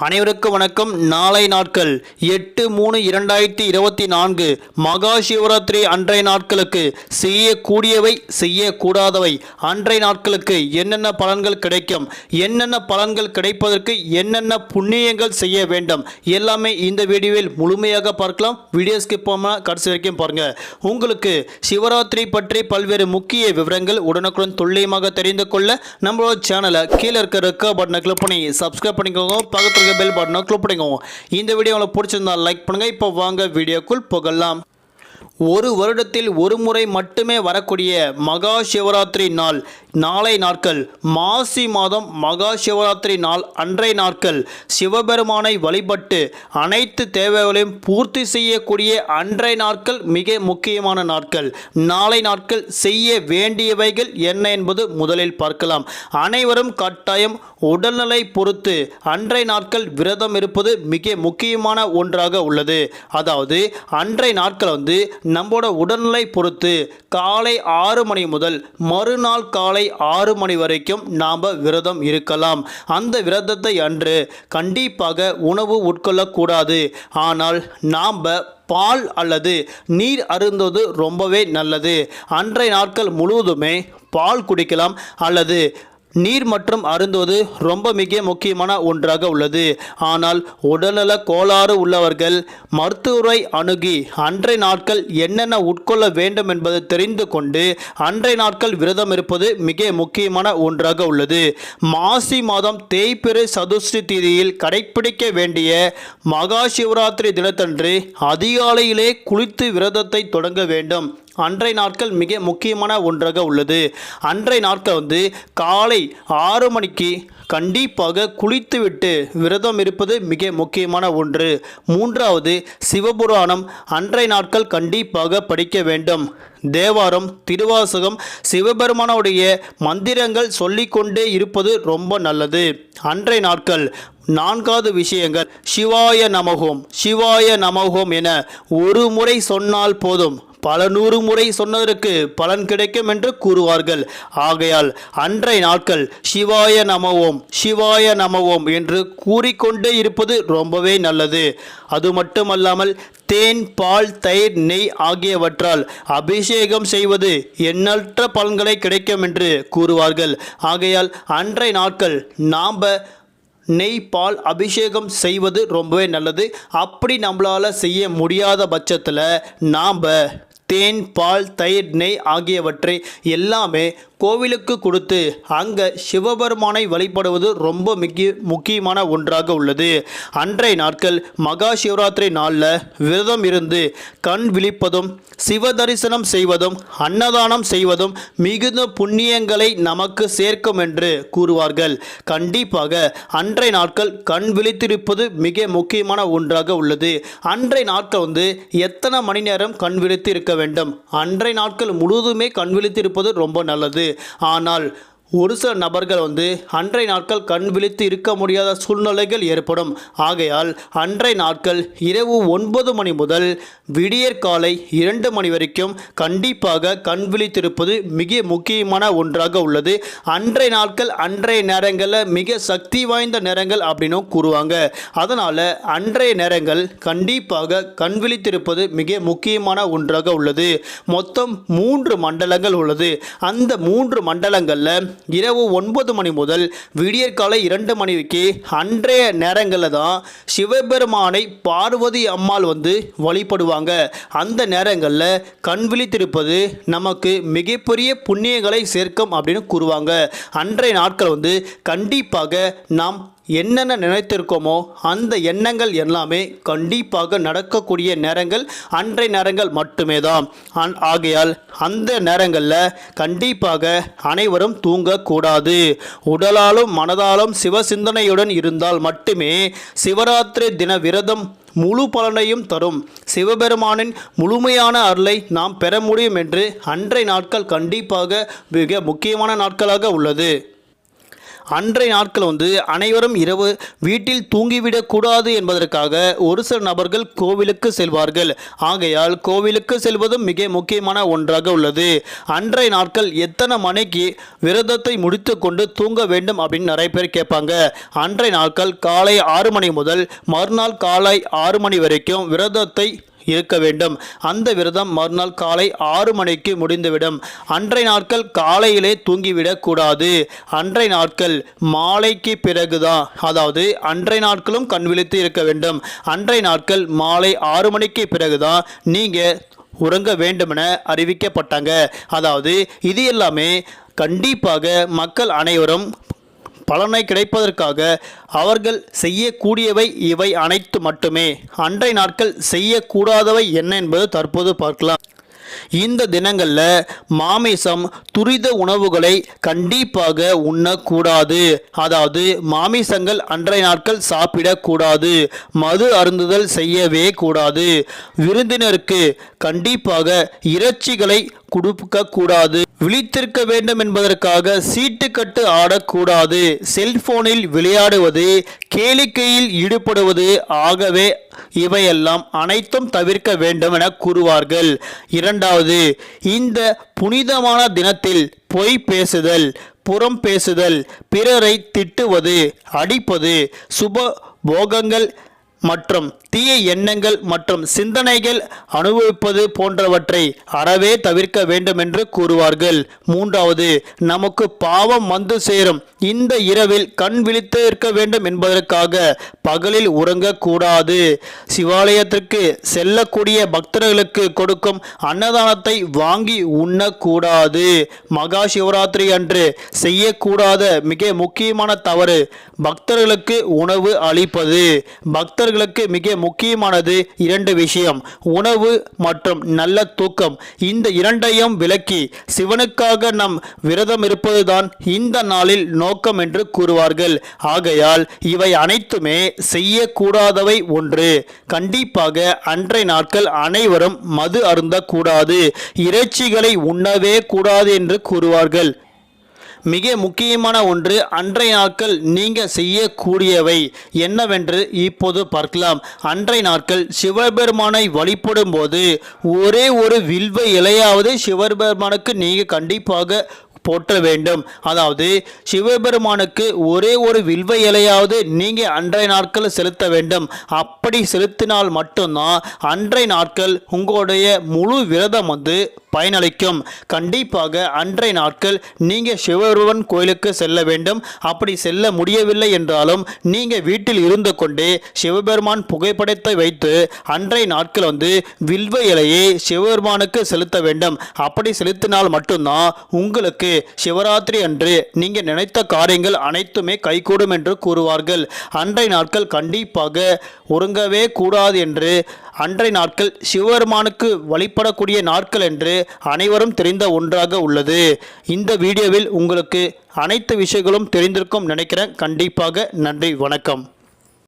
அனைவருக்கும் வணக்கம். நாளை நாட்கள் 8/3/2024 மகா சிவராத்திரி அன்றைய நாட்களுக்கு செய்யக்கூடியவை செய்யக்கூடாதவை, அன்றைய நாட்களுக்கு என்னென்ன பலன்கள் கிடைக்கும், என்னென்ன பலன்கள் கிடைப்பதற்கு என்னென்ன புண்ணியங்கள் செய்ய வேண்டும், எல்லாமே இந்த வீடியோவில் முழுமையாக பார்க்கலாம். வீடியோ ஸ்கிப் பண்ணாமல் கடைசி வரைக்கும் பாருங்கள். உங்களுக்கு சிவராத்திரி பற்றி பல்வேறு முக்கிய விவரங்கள் உடனுக்குடன் துல்லியமாக தெரிந்து கொள்ள நம்மளோட சேனலை கீழே இருக்க ரெக்க பட்டனை கிளிக் பண்ணி சப்ஸ்கிரைப் பண்ணிக்கோங்க. பக்கத்தில் பெல் பட்டனை கிளிக் பண்ணிக்கோங்க. இந்த வீடியோ உங்களுக்கு பிடிச்சிருந்தா லைக் பண்ணுங்க. இப்போ வாங்க வீடியோக்குள் போகலாம். ஒரு வருடத்தில் ஒரு முறை மட்டுமே வரக்கூடிய மகா சிவராத்திரி நாள் நாளை நாட்கள். மாசி மாதம் மகா சிவராத்திரி நாள் அன்றைய நாட்கள் சிவபெருமானை வழிபட்டு அனைத்து தேவைகளையும் பூர்த்தி செய்யக்கூடிய அன்றைய நாட்கள் மிக முக்கியமான நாட்கள். நாளை நாட்கள் செய்ய வேண்டியவைகள் என்ன என்பது முதலில் பார்க்கலாம். அனைவரும் கட்டாயம் உடல்நிலை பொறுத்து அன்றைய நாட்கள் விரதம் இருப்பது மிக முக்கியமான ஒன்றாக உள்ளது. அதாவது அன்றைய நாட்கள் நம்மளோட உடல்நிலை பொறுத்து காலை 6 மணி முதல் மறுநாள் காலை 6 மணி வரைக்கும் நாம் விரதம் இருக்கலாம். அந்த விரதத்தை அன்று கண்டிப்பாக உணவு உட்கொள்ளக்கூடாது. ஆனால் நாம் பால் அல்லது நீர் அருந்துவது ரொம்பவே நல்லது. அன்றைய நாட்கள் முழுவதுமே பால் குடிக்கலாம் அல்லது நீர் மற்றும் அருந்துவது ரொம்ப மிக முக்கியமான ஒன்றாக உள்ளது. ஆனால் உடல்நல கோளாறு உள்ளவர்கள் மருத்துவரை அணுகி அன்றைய நாட்கள் என்னென்ன உட்கொள்ள வேண்டும் என்பதை தெரிந்து கொண்டு அன்றைய நாட்கள் விரதம் இருப்பது மிக முக்கியமான ஒன்றாக உள்ளது. மாசி மாதம் தேய்பிறை சதுர்த்தி தேதியில் கடைபிடிக்க வேண்டிய மகா சிவராத்திரி தினத்தன்று அதிகாலையிலே குளித்து விரதத்தை தொடங்க வேண்டும். அன்றைய நாட்கள் மிக முக்கியமான ஒன்றாக உள்ளது. அன்றைய நாட்கள் காலை 6 மணிக்கு கண்டிப்பாக குளித்துவிட்டு விரதம் இருப்பது மிக முக்கியமான ஒன்று. மூன்றாவது, சிவபுராணம் அன்றைய நாட்கள் கண்டிப்பாக படிக்க வேண்டும். தேவாரம், திருவாசகம், சிவபெருமானுடைய மந்திரங்கள் சொல்லிக்கொண்டே இருப்பது ரொம்ப நல்லது. அன்றைய நாட்கள் 4வது விஷயங்கள், சிவாய நமகோம் சிவாய நமகோம் என ஒரு முறை சொன்னால் போதும், பல 100 முறை சொன்னதற்கு பலன் கிடைக்கும் என்று கூறுவார்கள். ஆகையால் அன்றைய நாட்கள் சிவாய நமவோம் சிவாய நமவோம் என்று கூறிக்கொண்டே இருப்பது ரொம்பவே நல்லது. அது மட்டுமல்லாமல் தேன், பால், தயிர், நெய் ஆகியவற்றால் அபிஷேகம் செய்வது எண்ணற்ற பலன்களை கிடைக்கும் என்று கூறுவார்கள். ஆகையால் அன்றைய நாட்கள் நாம் நெய், பால் அபிஷேகம் செய்வது ரொம்பவே நல்லது. அப்படி நம்மளால் செய்ய முடியாத பட்சத்தில் நாம் தேன், பால், தயிர், நெய் ஆகியவற்றை எல்லாமே கோவிலுக்கு கொடுத்து அங்கே சிவபெருமானை வழிபடுவது ரொம்ப முக்கியமான ஒன்றாக உள்ளது. அன்றைய நாட்கள் மகா சிவராத்திரி நாளில் விரதம் இருந்து கண் விழிப்பதும் சிவ தரிசனம் செய்வதும் அன்னதானம் செய்வதும் மிகுந்த புண்ணியங்களை நமக்கு சேர்க்கும் என்று கூறுவார்கள். கண்டிப்பாக அன்றைய நாட்கள் கண் விழித்திருப்பது மிக முக்கியமான ஒன்றாக உள்ளது. அன்றைய நாட்கள் எத்தனை மணி நேரம் கண் விழித்து இருக்க வேண்டும்? அன்றைய நாட்கள் முழுவதுமே கண் விழித்திருப்பது ரொம்ப நல்லது. ஆனால் ஒரு சில நபர்கள் அன்றைய நாட்கள் கண் விழித்து இருக்க முடியாத சூழ்நிலைகள் ஏற்படும். ஆகையால் அன்றைய நாட்கள் இரவு 9 மணி முதல் விடியற் காலை 2 மணி வரைக்கும் கண்டிப்பாக கண் விழித்திருப்பது மிக முக்கியமான ஒன்றாக உள்ளது. அன்றைய நாட்கள் அன்றைய நேரங்களில் மிக சக்தி வாய்ந்த நேரங்கள் அப்படின்னு கூறுவாங்க. அதனால் அன்றைய நேரங்கள் கண்டிப்பாக கண் விழித்திருப்பது மிக முக்கியமான ஒன்றாக உள்ளது. மொத்தம் 3 மண்டலங்கள் உள்ளது. அந்த 3 மண்டலங்களில் இரவு 9 மணி முதல் விடியற்காலை 2 மணிக்கு அன்றைய நேரங்களில் தான் சிவபெருமானை பார்வதி அம்மாள் வழிபடுவாங்க. அந்த நேரங்களில் கண் விழித்திருப்பது நமக்கு மிகப்பெரிய புண்ணியங்களை சேர்க்கும் அப்படின்னு கூறுவாங்க. அன்றைய நாட்கள் கண்டிப்பாக நாம் என்னென்ன நினைத்திருக்கோமோ அந்த எண்ணங்கள் எல்லாமே கண்டிப்பாக நடக்கக்கூடிய நேரங்கள் அன்றைய நேரங்கள் மட்டுமே தான். ஆகையால் அந்த நேரங்களில் கண்டிப்பாக அனைவரும் தூங்கக்கூடாது. உடலாலும் மனதாலும் சிவ சிந்தனையுடன் இருந்தால் மட்டுமே சிவராத்திரி தின விரதம் முழு பலனையும் தரும். சிவபெருமானின் முழுமையான அருளை நாம் பெற முடியும் என்று அன்றைய நாட்கள் கண்டிப்பாக மிக முக்கியமான நாட்களாக உள்ளது. அன்றைய நாட்கள் அனைவரும் இரவு வீட்டில் தூங்கிவிடக்கூடாது என்பதற்காக ஒரு சில நபர்கள் கோவிலுக்கு செல்வார்கள். ஆகையால் கோவிலுக்கு செல்வதும் மிக முக்கியமான ஒன்றாக உள்ளது. அன்றைய நாட்கள் எத்தனை மணிக்கு விரதத்தை முடித்து கொண்டு தூங்க வேண்டும் அப்படின்னு நிறைய பேர் கேட்பாங்க. அன்றைய நாட்கள் காலை 6 மணி முதல் மறுநாள் காலை 6 மணி வரைக்கும் விரதத்தை இருக்க வேண்டும். அந்த விரதம் மறுநாள் காலை 6 மணிக்கு முடிந்துவிடும். அன்றைய நாட்கள் காலையிலே தூங்கிவிடக் கூடாது. அன்றைய நாட்கள் மாலைக்கு பிறகுதான், அதாவது அன்றைய நாட்களும் கண் விழித்து இருக்க வேண்டும். அன்றைய நாட்கள் மாலை 6 மணிக்கு பிறகுதான் நீங்க உறங்க வேண்டுமென அறிவிக்கப்பட்டாங்க. அதாவது இது எல்லாமே கண்டிப்பாக மக்கள் அனைவரும் பலனை கிடைப்பதற்காக அவர்கள் செய்யக்கூடியவை இவை அனைத்து மட்டுமே. அன்றைய நாட்கள் செய்யக்கூடாதவை என்ன என்பது தற்போது பார்க்கலாம். இந்த தினங்களில் மாமிசம் துரித உணவுகளை கண்டிப்பாக உண்ணக்கூடாது. அதாவது மாமிசங்கள் அன்றைய நாட்கள் சாப்பிடக்கூடாது. மது அருந்துதல் செய்யவே கூடாது. விருந்தினருக்கு கண்டிப்பாக இறைச்சிகளை கொடுக்கக்கூடாது. விழித்திருக்க வேண்டும் என்பதற்காக சீட்டுக்கட்டு ஆடக்கூடாது. செல்போனில் விளையாடுவது, கேளிக்கையில் ஈடுபடுவது ஆகவே இவையெல்லாம் அனைத்தும் தவிர்க்க வேண்டும் என கூறுவார்கள். இரண்டாவது, இந்த புனிதமான தினத்தில் பொய் பேசுதல், புறம் பேசுதல், பிறரை திட்டுவது, அடிப்பது, சுப போகங்கள் மற்றும் தீய எண்ணங்கள் மற்றும் சிந்தனைகள் அனுபவிப்பது போன்றவற்றை அறவே தவிர்க்க வேண்டும் என்று கூறுவார்கள். மூன்றாவது, நமக்கு பாவம் வந்து சேரும். இந்த இரவில் கண் விழித்து இருக்க வேண்டும் என்பதற்காக பகலில் உறங்கக்கூடாது. சிவாலயத்திற்கு செல்லக்கூடிய பக்தர்களுக்கு கொடுக்கும் அன்னதானத்தை வாங்கி உண்ணக்கூடாது. மகா சிவராத்திரி அன்று செய்யக்கூடாத மிக முக்கியமான தவறு பக்தர்களுக்கு உணவு அளிப்பது. பக்தர்களுக்கு மிக முக்கியமானது 2 விஷயம், உணவு மற்றும் நல்ல தூக்கம். இந்த இரண்டையும் விலக்கி சிவனுக்காக நம் விரதம் இருப்பதுதான் இந்த நாளில் நோக்கம் என்று கூறுவார்கள். ஆகையால் இவை அனைத்துமே செய்யக்கூடாதவை ஒன்று. கண்டிப்பாக அன்றைய நாட்கள் அனைவரும் மது அருந்தக்கூடாது, இறைச்சிகளை உண்ணவே கூடாது என்று கூறுவார்கள். மிக முக்கியமான ஒன்று, அன்றைய நாட்கள் நீங்க செய்யக்கூடியவை என்னவென்று இப்போது பார்க்கலாம். அன்றைய நாட்கள் சிவபெருமானை வழிபடும் போது ஒரே ஒரு வில்வ இலையாவது சிவபெருமானுக்கு நீங்க கண்டிப்பாக போற்ற வேண்டும். அதாவது சிவபெருமானுக்கு ஒரே ஒரு வில்வ இலையாவது நீங்க அன்றைய நாட்கள் செலுத்த வேண்டும். அப்படி செலுத்தினால் மட்டும்தான் அன்றைய நாட்கள் உங்களுடைய முழு விரதம் பயனளிக்கும். கண்டிப்பாக அன்றைய நாட்கள் நீங்க சிவபெருமான் கோயிலுக்கு செல்ல வேண்டும். அப்படி செல்ல முடியவில்லை என்றாலும் நீங்க வீட்டில் இருந்து கொண்டே சிவபெருமான் புகைப்படத்தை வைத்து அன்றைய நாட்கள் வில்வ இலையை சிவபெருமானுக்கு செலுத்த வேண்டும். அப்படி செலுத்தினால் மட்டும்தான் உங்களுக்கு சிவராத்திரி அன்று நீங்க நினைத்த காரியங்கள் அனைத்துமே கைகூடும் என்று கூறுவார்கள். அன்றைய நாட்கள் கண்டிப்பாக உறங்கவே கூடாது என்று, அன்றைய நாட்கள் சிவபெருமானுக்கு வழிபடக்கூடிய நாட்கள் என்று அனைவரும் தெரிந்த ஒன்றாக உள்ளது. இந்த வீடியோவில் உங்களுக்கு அனைத்து விஷயங்களும் தெரிந்திருக்கும் நினைக்கிறேன். கண்டிப்பாக நன்றி, வணக்கம்.